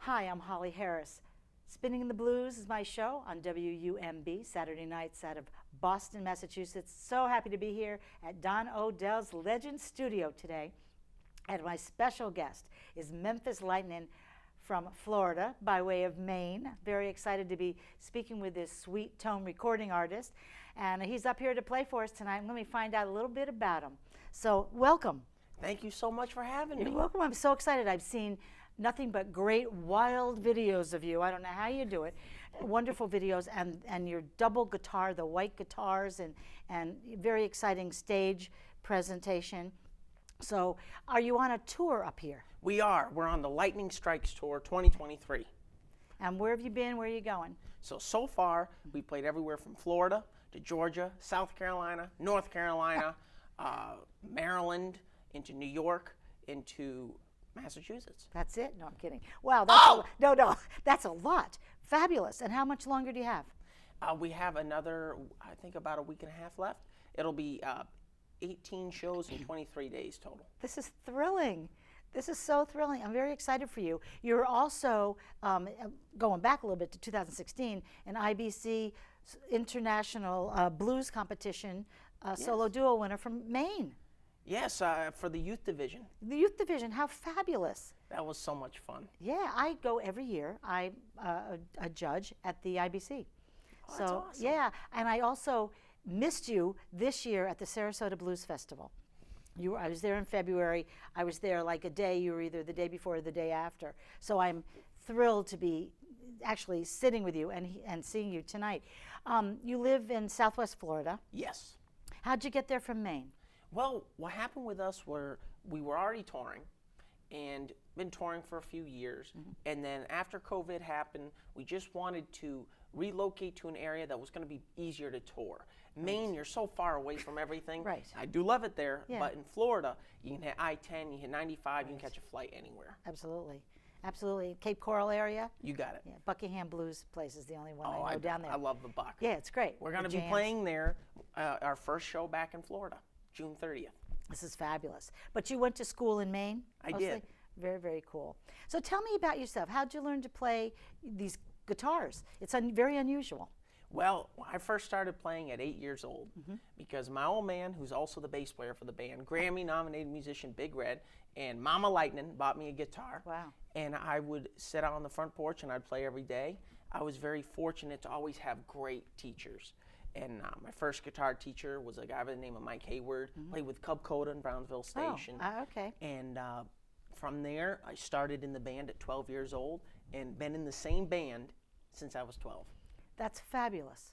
Hi, I'm Holly Harris. Spinning the Blues is my show on WUMB, Saturday nights out of Boston, Massachusetts. So happy to be here at Don Odell's Legend Studio today. And my special guest is Memphis Lightning from Florida by way of Maine. Very excited to be speaking with this sweet tone recording artist. And he's up here to play for us tonight. Let me find out a little bit about him. So welcome. Thank you so much for having me. You're welcome. I'm so excited. I've seen nothing but great wild videos of you. I don't know how you do it. Wonderful videos, and your double guitar, the white guitars, and very exciting stage presentation. So are you on a tour up here? We are. We're on the Lightning Strikes Tour 2023. And where have you been? Where are you going? So far, we played everywhere from Florida to Georgia, South Carolina, North Carolina, Maryland, into New York, into Massachusetts. That's it? No, I'm kidding. Wow, that's no, that's a lot. Fabulous. And how much longer do you have? We have another, I think, about a week and a half left. It'll be 18 shows in 23 days total. This is thrilling. This is so thrilling. I'm very excited for you. You're also, going back a little bit to 2016, an IBC International Blues Competition solo duo winner from Maine. Yes, for the youth division. The youth division, how fabulous. That was so much fun. Yeah, I go every year. I'm a judge at the IBC. Oh, So, that's awesome. yeah, and I also missed you this year at the Sarasota Blues Festival. I was there in February. I was there like a day. You were either the day before or the day after. So I'm thrilled to be actually sitting with you and seeing you tonight. You live in Southwest Florida. Yes. How'd you get there from Maine? Well, what happened with us were we were already touring and been touring for a few years. And then after COVID happened, we just wanted to relocate to an area that was going to be easier to tour. Maine, you're so far away from everything. Right. I do love it there, Yeah. but in Florida, you can hit I-10, you hit 95, you can catch a flight anywhere. Absolutely. Absolutely. Cape Coral area? You got it. Yeah, Buckingham Blues Place is the only one Oh, I know down there. I love the Buck. Yeah, it's great. We're going to The be jams. playing there our first show back in Florida, June 30th. This is fabulous. But you went to school in Maine? I mostly? did. Very, very cool. So tell me about yourself. How'd you learn to play these guitars? It's very unusual. Well, I first started playing at 8 years old because my old man, who's also the bass player for the band, Grammy-nominated musician Big Red, and Mama Lightning bought me a guitar. Wow. And I would sit out on the front porch and I'd play every day. I was very fortunate to always have great teachers. And my first guitar teacher was a guy by the name of Mike Hayward, played with Cub Coda in Brownsville Station. Oh, okay. And from there, I started in the band at 12 years old and been in the same band since I was 12. That's fabulous.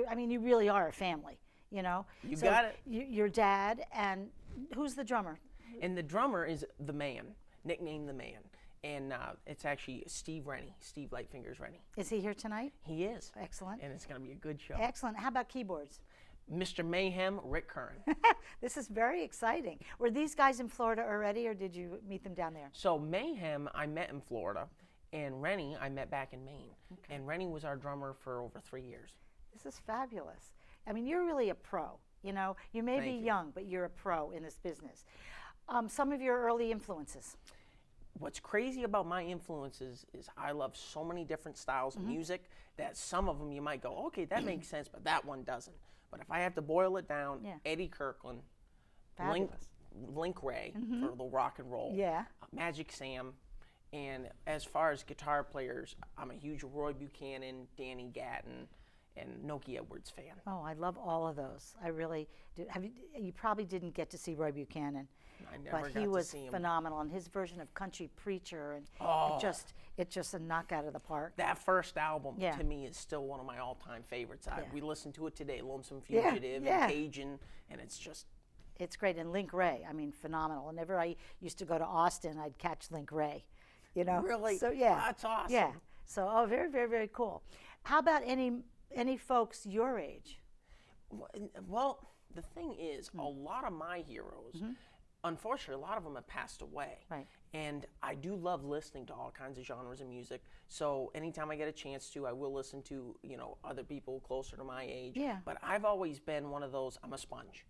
I mean, you really are a family, you know? You got it. Your dad, and who's the drummer? And the drummer is the Man, nicknamed the Man. And it's actually Steve Rennie, Steve Lightfingers Rennie. Is he here tonight? He is. Excellent. And it's going to be a good show. Excellent. How about keyboards? Mr. Mayhem, Rick Curran. This is very exciting. Were these guys in Florida already, or did you meet them down there? So Mayhem, I met in Florida, and Rennie, I met back in Maine. Okay. And Rennie was our drummer for over 3 years. This is fabulous. I mean, you're really a pro. You know, you may be young, but you're a pro in this business. Some of your early influences. What's crazy about my influences is I love so many different styles of music that some of them you might go, okay, that makes sense, but that one doesn't. But if I have to boil it down, Eddie Kirkland, Link Ray for the rock and roll, Magic Sam, and as far as guitar players, I'm a huge Roy Buchanan, Danny Gatton, and Noki Edwards fan. Oh, I love all of those. I really do. You probably didn't get to see Roy Buchanan, I never but got he to was see him. phenomenal. And his version of Country Preacher, and it's just a knockout of the park. That first album Yeah. to me is still one of my all-time favorites. We listen to it today, Lonesome Yeah, Fugitive yeah. and Cajun, and it's just It's great. And Link Ray, I mean, phenomenal. Whenever I used to go to Austin, I'd catch Link Ray. You know, really. So yeah, That's awesome. Yeah. So very, very, very cool. How about any folks your age? Well, the thing is, a lot of my heroes, unfortunately, a lot of them have passed away. Right. And I do love listening to all kinds of genres of music. So anytime I get a chance to, I will listen to, other people closer to my age. Yeah. But I've always been one of those, I'm a sponge.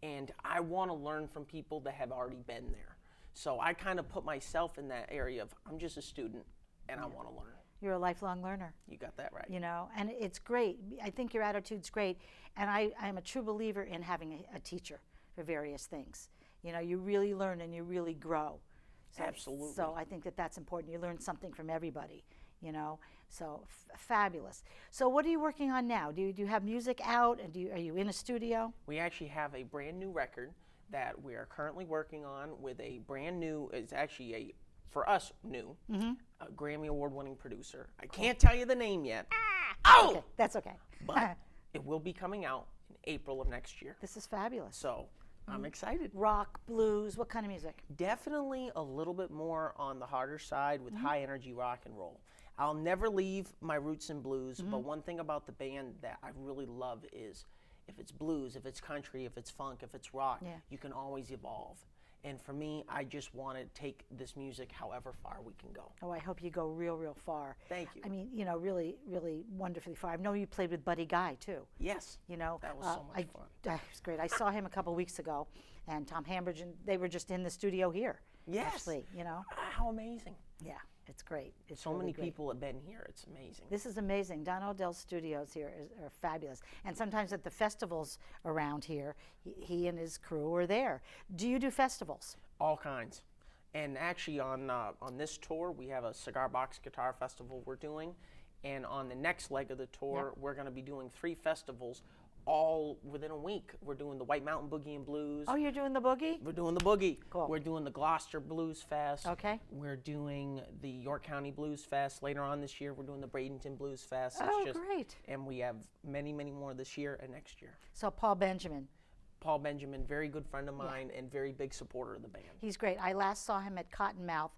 And I want to learn from people that have already been there. So I kind of put myself in that area of, I'm just a student. and I want to learn. You're a lifelong learner. You got that right. You know, and it's great. I think your attitude's great, and I'm a true believer in having a teacher for various things. You know, you really learn and you really grow. So, Absolutely. So I think that that's important. You learn something from everybody, you know. So fabulous. So what are you working on now? Do you have music out, and are you in a studio? We actually have a brand new record that we are currently working on with a brand new, it's actually a, for us, new, a Grammy Award-winning producer. I can't tell you the name yet. Oh! Okay, that's okay. But it will be coming out in April of next year. This is fabulous. So I'm excited. Rock, blues, what kind of music? Definitely a little bit more on the harder side with high energy rock and roll. I'll never leave my roots in blues, but one thing about the band that I really love is if it's blues, if it's country, if it's funk, if it's rock, you can always evolve. And for me, I just want to take this music however far we can go. Oh, I hope you go real, real far. Thank you. I mean, you know, really, really wonderfully far. I know you played with Buddy Guy, too. Yes. You know, that was so much fun. It was great. I saw him a couple weeks ago, and Tom Hambridge, and they were just in the studio here. Yes. Actually, you know. How amazing. Yeah, it's great. It's so really many great. people have been here. It's amazing. This is amazing. Don Odell's studios here are fabulous. And sometimes at the festivals around here, he and his crew are there. Do you do festivals? All kinds. And actually on this tour, we have a Cigar Box Guitar Festival we're doing. And on the next leg of the tour, we're going to be doing 3 festivals all within a week. We're doing the White Mountain Boogie and Blues. Oh, you're doing the boogie? We're doing the Boogie. Cool. We're doing the Gloucester Blues Fest. Okay. We're doing the York County Blues Fest. Later on this year, we're doing the Bradenton Blues Fest. Oh, great. And we have many, many more this year and next year. So Paul Benjamin, very good friend of mine and very big supporter of the band. he's great. I last saw him at Cottonmouth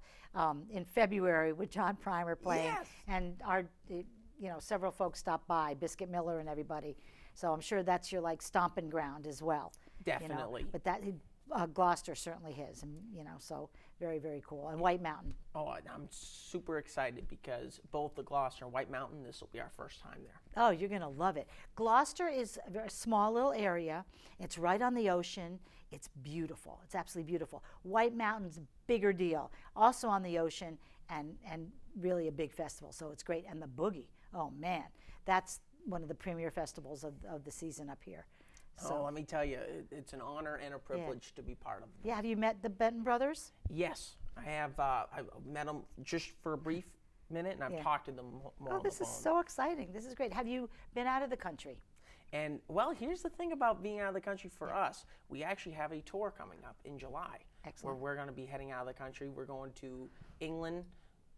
in February with John Primer playing. Yes. And several folks stopped by, Biscuit Miller and everybody. So I'm sure that's your stomping ground as well. Definitely. You know? But that Gloucester certainly his, and so very, very cool. And White Mountain. Oh, I'm super excited because both the Gloucester and White Mountain, this will be our first time there. Oh, you're going to love it. Gloucester is a very small little area. It's right on the ocean. It's beautiful. It's absolutely beautiful. White Mountain's bigger deal, also on the ocean, and really a big festival. So it's great. And the Boogie, oh man, that's one of the premier festivals of the season up here. So, let me tell you, it's an honor and a privilege to be part of it. Yeah, have you met the Benton brothers? Yes, I have. I've met them just for a brief minute, and I've talked to them more on the phone. This is so exciting. This is great. Have you been out of the country? And, well, here's the thing about being out of the country for us. We actually have a tour coming up in July. Excellent. Where we're going to be heading out of the country. We're going to England,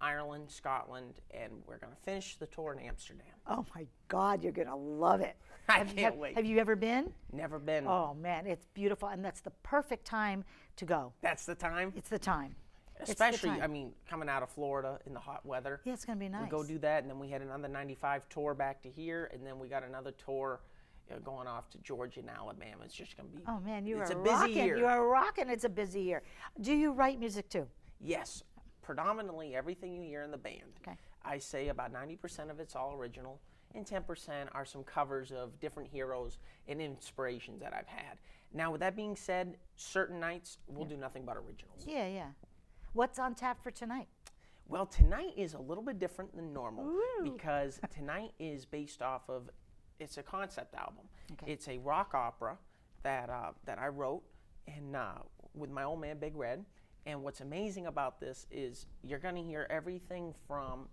Ireland, Scotland, and we're going to finish the tour in Amsterdam. Oh, my God, you're going to love it. I can't wait. Have you ever been? Never been. Oh, man, it's beautiful, and that's the perfect time to go. That's the time? It's the time. Especially, I mean, coming out of Florida in the hot weather. Yeah, it's going to be nice. We go do that, and then we had another 95 tour back to here, and then we got another tour going off to Georgia and Alabama. It's just going to be Oh, man, it's are a busy rocking. year. You are rocking. It's a busy year. Do you write music, too? Yes. Predominantly everything you hear in the band. Okay. I say about 90% of it's all original, and 10% are some covers of different heroes and inspirations that I've had. Now, with that being said, certain nights we'll do nothing but originals. Yeah, yeah. What's on tap for tonight? Well, tonight is a little bit different than normal because tonight is based off of, it's a concept album. Okay. It's a rock opera that I wrote and with my old man Big Red. And what's amazing about this is you're going to hear everything from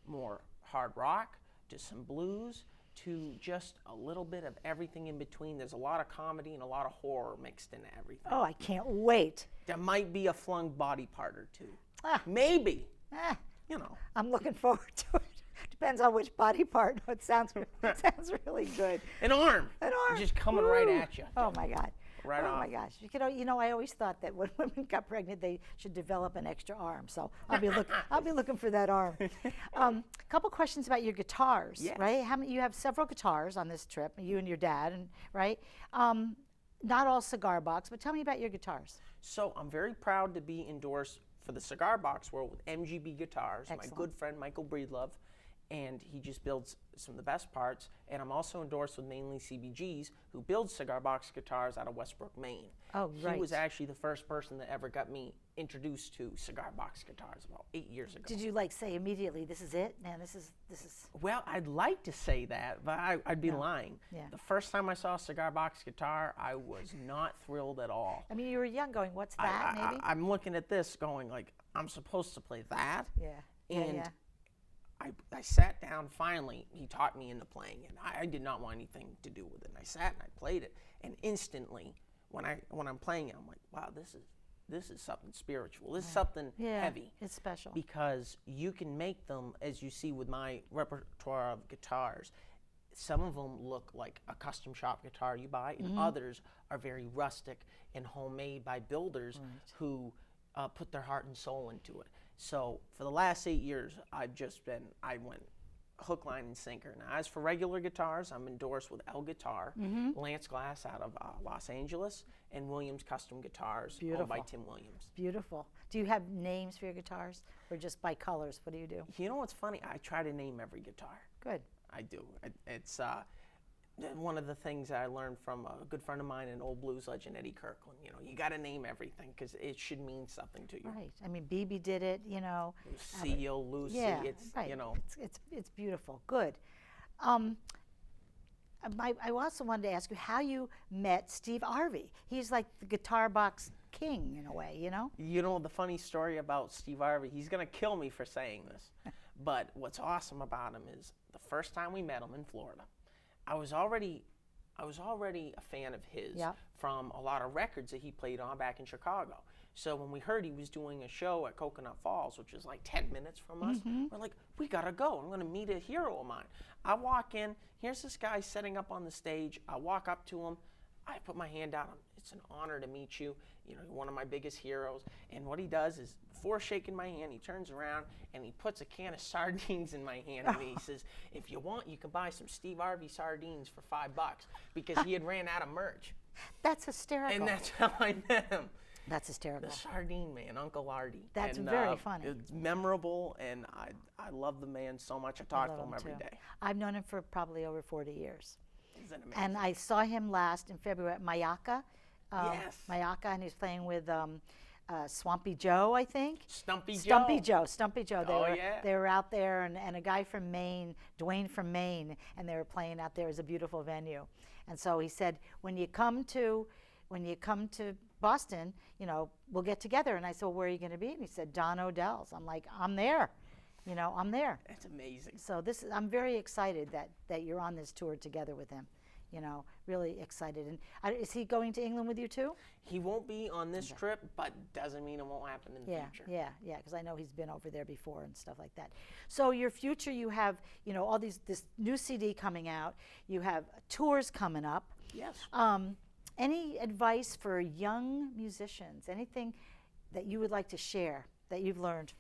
more hard rock to some blues to just a little bit of everything in between. There's a lot of comedy and a lot of horror mixed into everything. Oh, I can't wait. There might be a flung body part or two. Ah. Maybe. Ah, You know. I'm looking forward to it. Depends on which body part. It sounds really good. An arm. An arm. Just coming right at you. Oh, my God. Right oh off. my gosh! I always thought that when women got pregnant, they should develop an extra arm. So I'll be looking for that arm. A couple questions about your guitars, Yes. right? You have several guitars on this trip. You and your dad, right? Not all Cigar Box, but tell me about your guitars. So I'm very proud to be endorsed for the Cigar Box world with MGB Guitars. Excellent. My good friend Michael Breedlove, and he just builds some of the best parts. And I'm also endorsed with mainly CBGs, who builds Cigar Box guitars out of Westbrook, Maine. Oh, right. He was actually the first person that ever got me introduced to cigar box guitars about 8 years ago. Did you like say immediately, this is it? Man, this is. Well, I'd like to say that, but I'd be lying. Yeah. The first time I saw a cigar box guitar, I was not thrilled at all. I mean, you were young going, what's that, maybe? I'm looking at this going like, I'm supposed to play that? Yeah. And yeah. I sat down, finally, he taught me into playing, and I did not want anything to do with it. And I sat and I played it, and instantly, when I'm playing it, I'm like, wow, this is something spiritual. This is something heavy. It's special. Because you can make them, as you see with my repertoire of guitars, some of them look like a custom shop guitar you buy, and others are very rustic and homemade by builders who put their heart and soul into it. So for the last 8 years, I went hook, line, and sinker. Now, as for regular guitars, I'm endorsed with L Guitar, Lance Glass out of Los Angeles, and Williams Custom Guitars, owned by Tim Williams. Beautiful. Do you have names for your guitars, or just by colors? What do you do? You know what's funny? I try to name every guitar. Good. I do. It's one of the things that I learned from a good friend of mine, an old blues legend, Eddie Kirkland. You know, you got to name everything because it should mean something to you. Right. I mean, BB did it. You know. Lucille, Lucy. Yeah. It's right. you know. It's beautiful. Good. I also wanted to ask you how you met Steve Harvey. He's like the guitar box king in a way, you know? You know the funny story about Steve Harvey, he's going to kill me for saying this, but what's awesome about him is the first time we met him in Florida, I was already a fan of his from a lot of records that he played on back in Chicago. So when we heard he was doing a show at Coconut Falls, which is like 10 minutes from us, we're like, we gotta go. I'm gonna meet a hero of mine. I walk in, here's this guy setting up on the stage. I walk up to him, I put my hand out. It's an honor to meet you. You know, you're one of my biggest heroes. And what he does is, before shaking my hand, he turns around and he puts a can of sardines in my hand and he says, if you want, you can buy some Steve Harvey sardines for $5, because he had ran out of merch. That's hysterical. And that's how I met him. That's hysterical. The Sardine Man, Uncle Artie. That's very funny. It's memorable, and I love the man so much. I talk to him every day. I've known him for probably over 40 years. Isn't it amazing? And I saw him last in February at Mayaka. Yes. Mayaka, and he's playing with Swampy Joe, I think. Stumpy Joe. They were out there, and a guy from Maine, Dwayne from Maine, and they were playing out there. It was a beautiful venue. And so he said, when you come to Boston, you know, we'll get together. And I said, well, where are you going to be? And he said, Don Odell's. I'm like, I'm there. You know, I'm there. That's amazing. So I'm very excited that you're on this tour together with him. You know, really excited. And is he going to England with you too? He won't be on this trip, but doesn't mean it won't happen in the future. Yeah, because I know he's been over there before and stuff like that. So your future, you have, you know, all this new CD coming out. You have tours coming up. Yes. Any advice for young musicians? Anything that you would like to share that you've learned?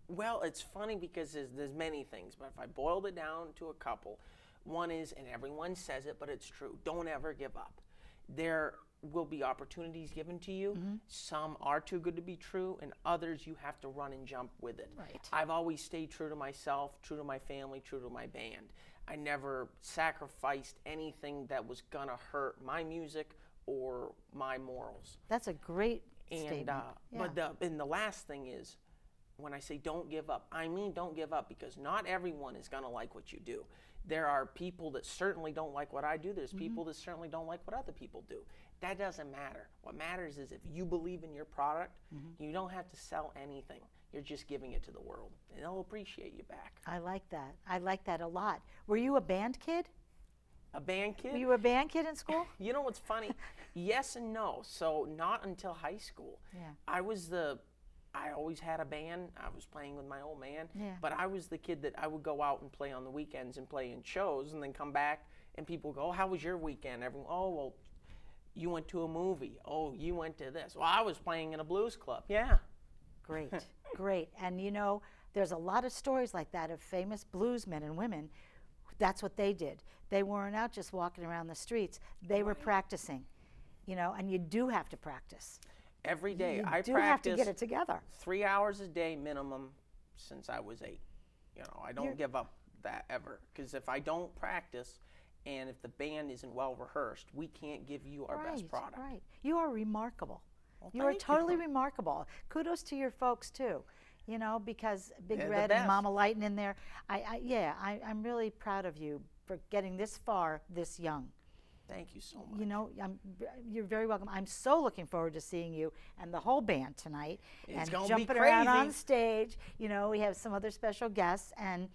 Well, it's funny because there's many things, but if I boiled it down to a couple, one is, and everyone says it, but it's true, don't ever give up. There will be opportunities given to you. Some are too good to be true, and others you have to run and jump with it. Right. I've always stayed true to myself, true to my family, true to my band. I never sacrificed anything that was gonna hurt my music or my morals. That's a great statement. But the last thing is, when I say don't give up, I mean don't give up, because not everyone is gonna like what you do. There are people that certainly don't like what I do. There's people that certainly don't like what other people do. That doesn't matter. What matters is if you believe in your product, you don't have to sell anything. You're just giving it to the world, and they'll appreciate you back. I like that. I like that a lot. Were you a band kid? A band kid? Were you a band kid in school? You know what's funny? Yes and no. So not until high school. Yeah. I always had a band. I was playing with my old man. Yeah. But I was the kid that I would go out and play on the weekends and play in shows, and then come back and people go, oh, how was your weekend? Everyone, oh, well, you went to a movie. Oh, you went to this. Well, I was playing in a blues club. Yeah. Great, great. And you know, there's a lot of stories like that of famous bluesmen and women. That's what they did. They weren't out just walking around the streets. They were practicing, you know, and you do have to practice. Every day. I do have to get it together. 3 hours a day minimum since I was 8. You know, I don't give up that ever, because if I don't practice and if the band isn't well rehearsed, we can't give you our best product. Right. You are remarkable. Well, You are thank totally remarkable. Kudos to your folks too, you know, because Big They're the Red and best. Mama Lighten in there. I'm really proud of you for getting this far this young. Thank you so much. You know, you're very welcome. I'm so looking forward to seeing you and the whole band tonight, It's and gonna be jumping around on crazy. stage. You know, we have some other special guests, and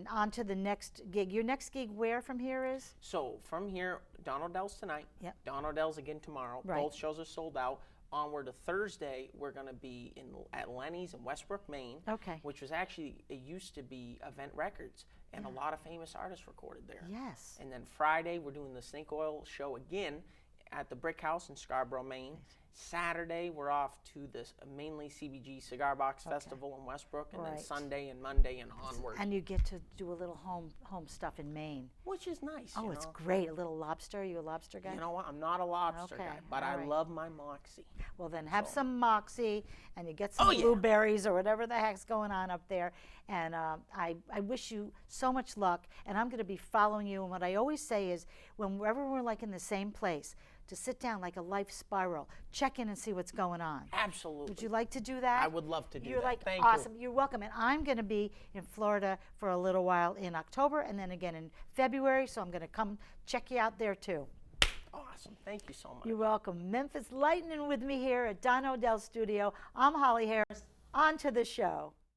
on to the next gig. Your next gig where from here is? So from here, Don Odell's tonight. Yep. Don Odell's again tomorrow. Right. Both shows are sold out. Onward to Thursday, we're going to be at Lenny's in Westbrook, Maine. Okay. Which was actually, it used to be Event Records, and a lot of famous artists recorded there. Yes. And then Friday, we're doing the Snake Oil show again at the Brick House in Scarborough, Maine. Saturday, we're off to this mainly CBG Cigar Box Festival in Westbrook, and then Right. Sunday and Monday and onward. And you get to do a little home stuff in Maine. Which is nice. Oh, you it's know? great. A little lobster. Are you a lobster guy? You know what? I'm not a lobster Okay, guy, but all I right. love my Moxie. Well, then have So- some moxie, and you get some Oh, yeah. blueberries or whatever the heck's going on up there. And I wish you so much luck. And I'm going to be following you. And what I always say is, whenever we're like in the same place, to sit down like a life spiral, check in and see what's going on. Absolutely. Would you like to do that? I would love to do You're that. like Thank awesome. you. You're welcome. And I'm going to be in Florida for a little while in October, and then again in February. So I'm going to come check you out there too. Awesome. Thank you so much. You're welcome. Memphis Lightning with me here at Don Odell Studio. I'm Holly Harris. On to the show.